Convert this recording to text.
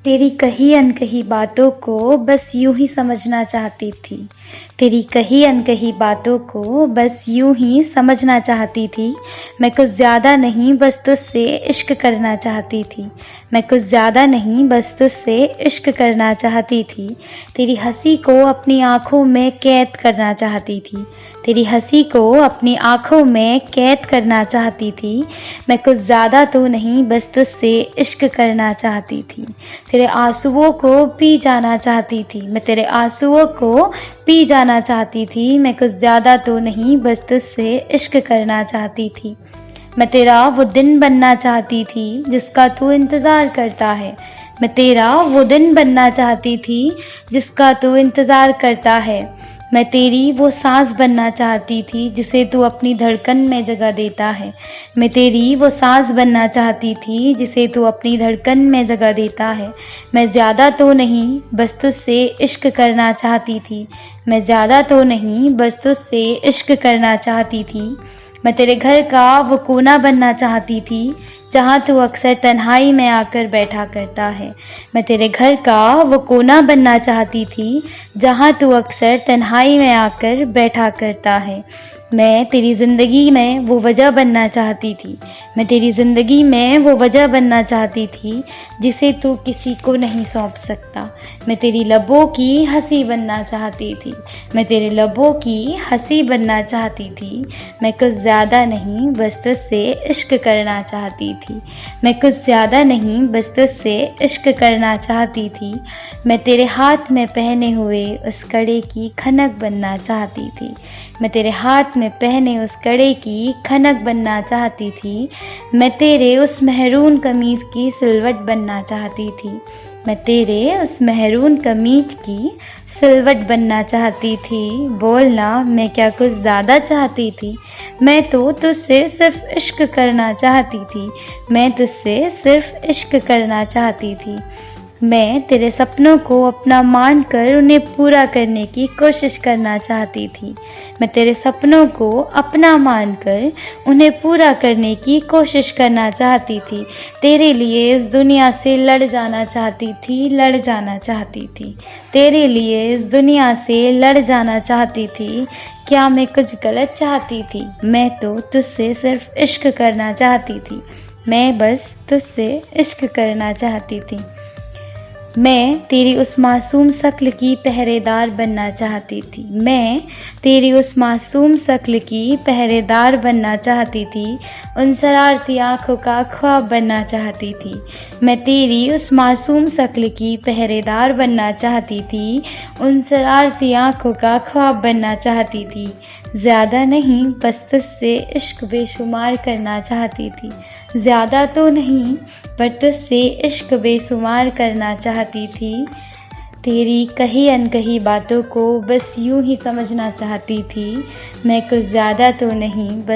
तेरी कही अनकही बातों को बस यूं ही समझना चाहती थी। तेरी कही अनकही बातों को बस यूं ही समझना चाहती थी। मैं कुछ ज़्यादा नहीं बस तुझसे इश्क करना चाहती थी। मैं कुछ ज़्यादा नहीं बस तुझसे इश्क करना चाहती थी। तेरी हंसी को अपनी आँखों में कैद करना चाहती थी। तेरी हंसी को अपनी आँखों में कैद करना चाहती थी। मैं कुछ ज़्यादा तो नहीं बस तुझसे इश्क करना चाहती थी। तेरे आंसुओं को पी जाना चाहती थी। मैं तेरे आंसुओं को पी जाना चाहती थी। मैं कुछ ज़्यादा तो नहीं बस तुझसे इश्क करना चाहती थी। मैं तेरा वो दिन बनना चाहती थी जिसका तू इंतज़ार करता है। मैं तेरा वो दिन बनना चाहती थी जिसका तू इंतज़ार करता है। मैं तेरी वो सांस बनना चाहती थी जिसे तू अपनी धड़कन में जगह देता है। मैं तेरी वो सांस बनना चाहती थी जिसे तू अपनी धड़कन में जगह देता है। मैं ज़्यादा तो नहीं बस तुझसे इश्क करना चाहती थी। मैं ज़्यादा तो नहीं बस तुझसे इश्क करना चाहती थी। मैं तेरे घर का वो कोना बनना चाहती थी जहाँ तू अक्सर तन्हाई में आकर बैठा करता है। मैं तेरे घर का वो कोना बनना चाहती थी जहाँ तू अक्सर तन्हाई में आकर बैठा करता है। मैं तेरी ज़िंदगी में वो वजह बनना चाहती थी। मैं तेरी ज़िंदगी में वो वजह बनना चाहती थी जिसे तू किसी को नहीं सौंप सकता। मैं तेरी लबों की हंसी बनना चाहती थी। मैं तेरे लबों की हंसी बनना चाहती थी। मैं कुछ ज़्यादा नहीं बस तुझसे इश्क करना चाहती थी। मैं कुछ ज़्यादा नहीं बस तुझसे इश्क करना चाहती थी। मैं तेरे हाथ में पहने हुए उस कड़े की खनक बनना चाहती थी। मैं तेरे हाथ में पहने उस कड़े की खनक बनना चाहती थी। मैं तेरे उस मेहरून कमीज की सिलवट बनना चाहती थी। मैं तेरे उस मेहरून कमीज की सिलवट बनना चाहती थी। बोलना मैं क्या कुछ ज़्यादा चाहती थी। मैं तो तुझसे सिर्फ इश्क करना चाहती थी। मैं तुझसे सिर्फ इश्क करना चाहती थी। मैं तेरे सपनों को अपना मानकर उन्हें पूरा करने की कोशिश करना चाहती थी। मैं तेरे सपनों को अपना मानकर उन्हें पूरा करने की कोशिश करना चाहती थी। तेरे लिए इस दुनिया से लड़ जाना चाहती थी, लड़ जाना चाहती थी। तेरे लिए इस दुनिया से लड़ जाना चाहती थी। क्या मैं कुछ गलत चाहती थी? मैं तो तुझसे सिर्फ इश्क करना चाहती थी। मैं बस तुझसे इश्क करना चाहती थी। मैं तेरी उस मासूम शक्ल की पहरेदार बनना चाहती थी। मैं तेरी उस मासूम शक्ल की पहरेदार बनना चाहती थी। उन शरारती आँखों का ख्वाब बनना चाहती थी। मैं तेरी उस मासूम शक्ल की पहरेदार बनना चाहती थी। उन शरारती आँखों का ख्वाब बनना चाहती थी। ज़्यादा नहीं बस तुझसे इश्क बेशुमार करना चाहती थी। ज़्यादा तो नहीं पर तुझसे इश्क बेशुमार करना चाहती थी। तेरी कही अनकही बातों को बस यूं ही समझना चाहती थी। मैं कुछ ज़्यादा तो नहीं बस